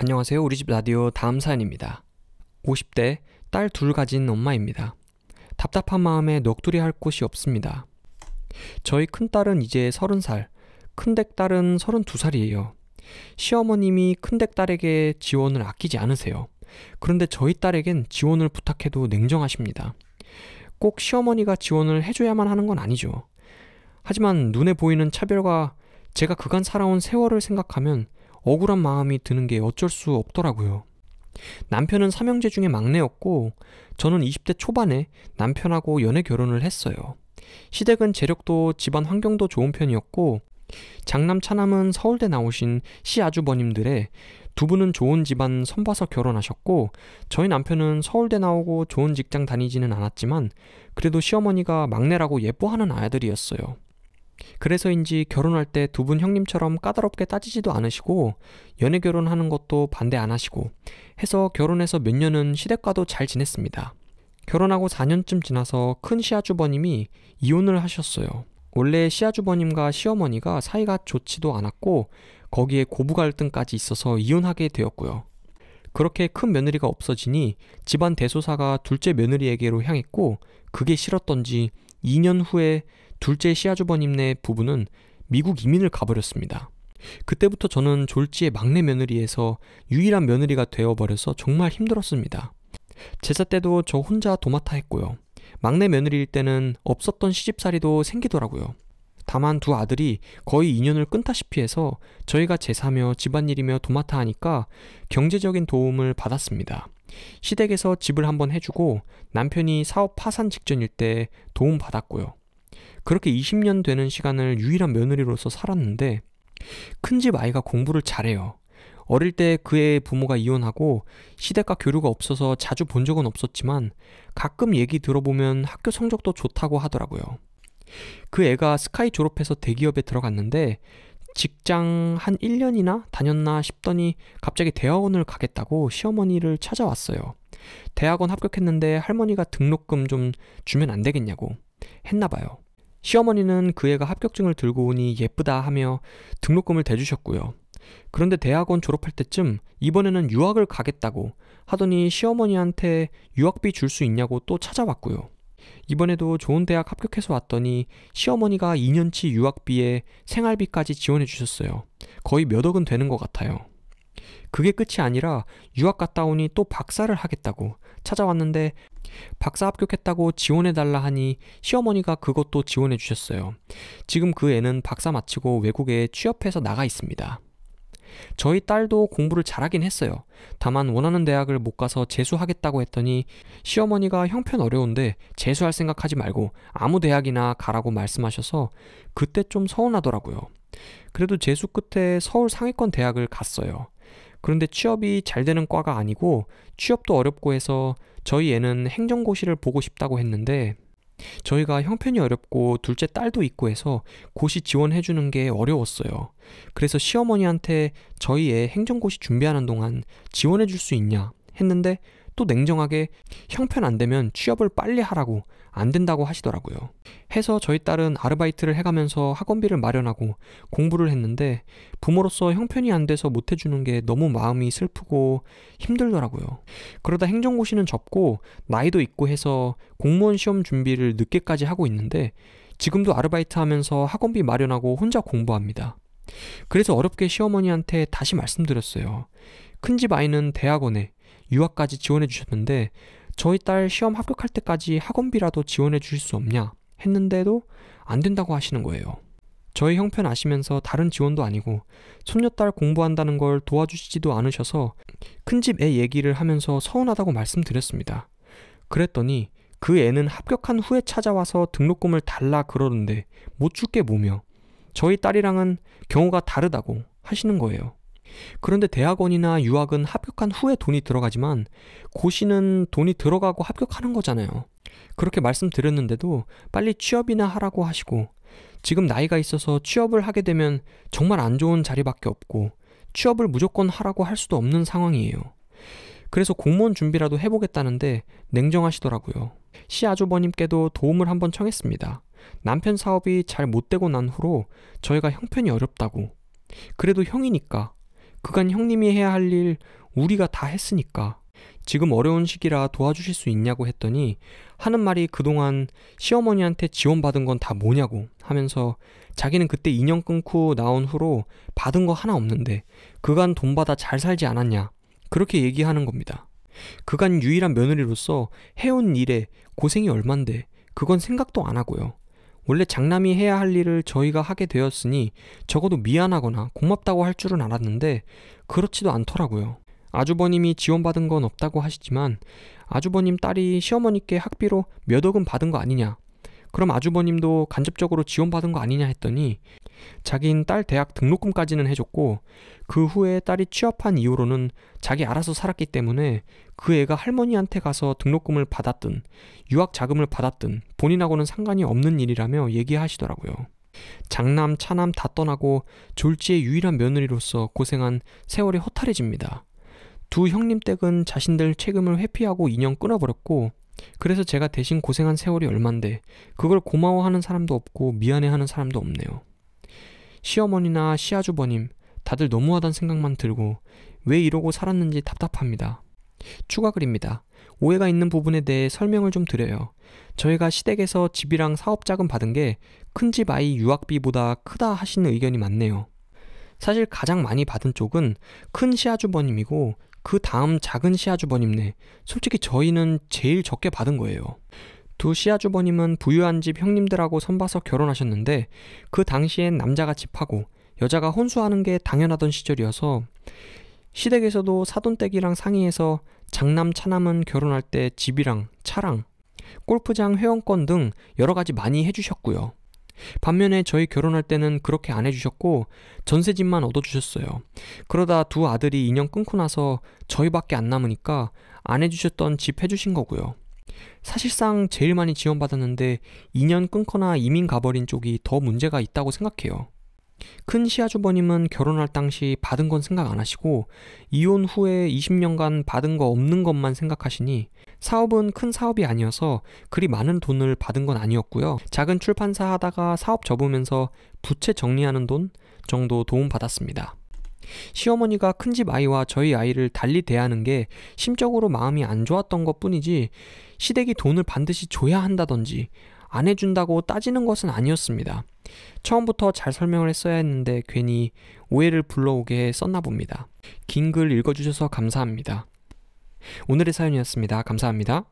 안녕하세요. 우리집 라디오 다음 사연입니다. 50대 딸 둘 가진 엄마입니다. 답답한 마음에 넋두리 할 곳이 없습니다. 저희 큰딸은 이제 30살, 큰댁 딸은 32살이에요. 시어머님이 큰댁 딸에게 지원을 아끼지 않으세요. 그런데 저희 딸에겐 지원을 부탁해도 냉정하십니다. 꼭 시어머니가 지원을 해줘야만 하는 건 아니죠. 하지만 눈에 보이는 차별과 제가 그간 살아온 세월을 생각하면 억울한 마음이 드는 게 어쩔 수 없더라고요. 남편은 삼형제 중에 막내였고 저는 20대 초반에 남편하고 연애 결혼을 했어요. 시댁은 재력도 집안 환경도 좋은 편이었고 장남 차남은 서울대 나오신 시아주버님들의 두 분은 좋은 집안 선봐서 결혼하셨고 저희 남편은 서울대 나오고 좋은 직장 다니지는 않았지만 그래도 시어머니가 막내라고 예뻐하는 아들이었어요. 그래서인지 결혼할 때 두 분 형님처럼 까다롭게 따지지도 않으시고 연애 결혼하는 것도 반대 안 하시고 해서 결혼해서 몇 년은 시댁과도 잘 지냈습니다. 결혼하고 4년쯤 지나서 큰 시아주버님이 이혼을 하셨어요. 원래 시아주버님과 시어머니가 사이가 좋지도 않았고 거기에 고부 갈등까지 있어서 이혼하게 되었고요. 그렇게 큰 며느리가 없어지니 집안 대소사가 둘째 며느리에게로 향했고 그게 싫었던지 2년 후에 둘째 시아주버님네 부부는 미국 이민을 가버렸습니다. 그때부터 저는 졸지의 막내 며느리에서 유일한 며느리가 되어버려서 정말 힘들었습니다. 제사 때도 저 혼자 도맡아 했고요. 막내 며느리일 때는 없었던 시집살이도 생기더라고요. 다만 두 아들이 거의 인연을 끊다시피 해서 저희가 제사며 집안일이며 도맡아 하니까 경제적인 도움을 받았습니다. 시댁에서 집을 한번 해주고 남편이 사업 파산 직전일 때 도움 받았고요. 그렇게 20년 되는 시간을 유일한 며느리로서 살았는데 큰집 아이가 공부를 잘해요. 어릴 때 그의 부모가 이혼하고 시댁과 교류가 없어서 자주 본 적은 없었지만 가끔 얘기 들어보면 학교 성적도 좋다고 하더라고요. 그 애가 스카이 졸업해서 대기업에 들어갔는데 직장 한 1년이나 다녔나 싶더니 갑자기 대학원을 가겠다고 시어머니를 찾아왔어요. 대학원 합격했는데 할머니가 등록금 좀 주면 안 되겠냐고 했나봐요. 시어머니는 그 애가 합격증을 들고 오니 예쁘다 하며 등록금을 대주셨고요. 그런데 대학원 졸업할 때쯤 이번에는 유학을 가겠다고 하더니 시어머니한테 유학비 줄 수 있냐고 또 찾아왔고요. 이번에도 좋은 대학 합격해서 왔더니 시어머니가 2년치 유학비에 생활비까지 지원해 주셨어요. 거의 몇 억은 되는 것 같아요. 그게 끝이 아니라 유학 갔다 오니 또 박사를 하겠다고 찾아왔는데 박사 합격했다고 지원해달라 하니 시어머니가 그것도 지원해 주셨어요. 지금 그 애는 박사 마치고 외국에 취업해서 나가 있습니다. 저희 딸도 공부를 잘하긴 했어요. 다만 원하는 대학을 못 가서 재수하겠다고 했더니 시어머니가 형편 어려운데 재수할 생각하지 말고 아무 대학이나 가라고 말씀하셔서 그때 좀 서운하더라고요. 그래도 재수 끝에 서울 상위권 대학을 갔어요. 그런데 취업이 잘 되는 과가 아니고 취업도 어렵고 해서 저희 애는 행정고시를 보고 싶다고 했는데 저희가 형편이 어렵고 둘째 딸도 있고 해서 고시 지원해주는 게 어려웠어요. 그래서 시어머니한테 저희 애 행정고시 준비하는 동안 지원해줄 수 있냐 했는데 또 냉정하게 형편 안 되면 취업을 빨리 하라고 안 된다고 하시더라고요. 해서 저희 딸은 아르바이트를 해가면서 학원비를 마련하고 공부를 했는데 부모로서 형편이 안 돼서 못 해주는 게 너무 마음이 슬프고 힘들더라고요. 그러다 행정고시는 접고 나이도 있고 해서 공무원 시험 준비를 늦게까지 하고 있는데 지금도 아르바이트 하면서 학원비 마련하고 혼자 공부합니다. 그래서 어렵게 시어머니한테 다시 말씀드렸어요. 큰집 아이는 대학원에 유학까지 지원해 주셨는데 저희 딸 시험 합격할 때까지 학원비라도 지원해 주실 수 없냐 했는데도 안 된다고 하시는 거예요. 저희 형편 아시면서 다른 지원도 아니고 손녀딸 공부한다는 걸 도와주시지도 않으셔서 큰집 애 얘기를 하면서 서운하다고 말씀드렸습니다. 그랬더니 그 애는 합격한 후에 찾아와서 등록금을 달라 그러는데 못 줄 게 뭐며 저희 딸이랑은 경우가 다르다고 하시는 거예요. 그런데 대학원이나 유학은 합격한 후에 돈이 들어가지만 고시는 돈이 들어가고 합격하는 거잖아요. 그렇게 말씀드렸는데도 빨리 취업이나 하라고 하시고 지금 나이가 있어서 취업을 하게 되면 정말 안 좋은 자리밖에 없고 취업을 무조건 하라고 할 수도 없는 상황이에요. 그래서 공무원 준비라도 해보겠다는데 냉정하시더라고요. 시아주버님께도 도움을 한번 청했습니다. 남편 사업이 잘 못되고 난 후로 저희가 형편이 어렵다고 그래도 형이니까 그간 형님이 해야 할 일 우리가 다 했으니까 지금 어려운 시기라 도와주실 수 있냐고 했더니 하는 말이 그동안 시어머니한테 지원받은 건 다 뭐냐고 하면서 자기는 그때 인연 끊고 나온 후로 받은 거 하나 없는데 그간 돈 받아 잘 살지 않았냐 그렇게 얘기하는 겁니다. 그간 유일한 며느리로서 해온 일에 고생이 얼만데 그건 생각도 안 하고요. 원래 장남이 해야 할 일을 저희가 하게 되었으니 적어도 미안하거나 고맙다고 할 줄은 알았는데 그렇지도 않더라고요. 아주버님이 지원받은 건 없다고 하시지만 아주버님 딸이 시어머니께 학비로 몇 억은 받은 거 아니냐, 그럼 아주버님도 간접적으로 지원받은 거 아니냐 했더니 자긴 딸 대학 등록금까지는 해줬고 그 후에 딸이 취업한 이후로는 자기 알아서 살았기 때문에 그 애가 할머니한테 가서 등록금을 받았든 유학 자금을 받았든 본인하고는 상관이 없는 일이라며 얘기하시더라고요. 장남 차남 다 떠나고 졸지의 유일한 며느리로서 고생한 세월이 허탈해집니다. 두 형님 댁은 자신들 책임을 회피하고 인연 끊어버렸고 그래서 제가 대신 고생한 세월이 얼만데 그걸 고마워하는 사람도 없고 미안해하는 사람도 없네요. 시어머니나 시아주버님 다들 너무하단 생각만 들고 왜 이러고 살았는지 답답합니다. 추가 글입니다. 오해가 있는 부분에 대해 설명을 좀 드려요. 저희가 시댁에서 집이랑 사업자금 받은 게 큰집 아이 유학비보다 크다 하시는 의견이 많네요. 사실 가장 많이 받은 쪽은 큰 시아주버님이고 그 다음 작은 시아주버님네, 솔직히 저희는 제일 적게 받은 거예요. 두 시아주버님은 부유한 집 형님들하고 선봐서 결혼하셨는데 그 당시엔 남자가 집하고 여자가 혼수하는 게 당연하던 시절이어서 시댁에서도 사돈댁이랑 상의해서 장남 차남은 결혼할 때 집이랑 차랑 골프장 회원권 등 여러 가지 많이 해주셨고요. 반면에 저희 결혼할 때는 그렇게 안 해주셨고 전세집만 얻어주셨어요. 그러다 두 아들이 인연 끊고 나서 저희밖에 안 남으니까 안 해주셨던 집 해주신 거고요. 사실상 제일 많이 지원받았는데 인연 끊거나 이민 가버린 쪽이 더 문제가 있다고 생각해요. 큰 시아주버님은 결혼할 당시 받은 건 생각 안 하시고 이혼 후에 20년간 받은 거 없는 것만 생각하시니 사업은 큰 사업이 아니어서 그리 많은 돈을 받은 건 아니었고요. 작은 출판사 하다가 사업 접으면서 부채 정리하는 돈 정도 도움받았습니다. 시어머니가 큰집 아이와 저희 아이를 달리 대하는 게 심적으로 마음이 안 좋았던 것 뿐이지 시댁이 돈을 반드시 줘야 한다든지 안 해준다고 따지는 것은 아니었습니다. 처음부터 잘 설명을 했어야 했는데 괜히 오해를 불러오게 썼나 봅니다. 긴 글 읽어주셔서 감사합니다. 오늘의 사연이었습니다. 감사합니다.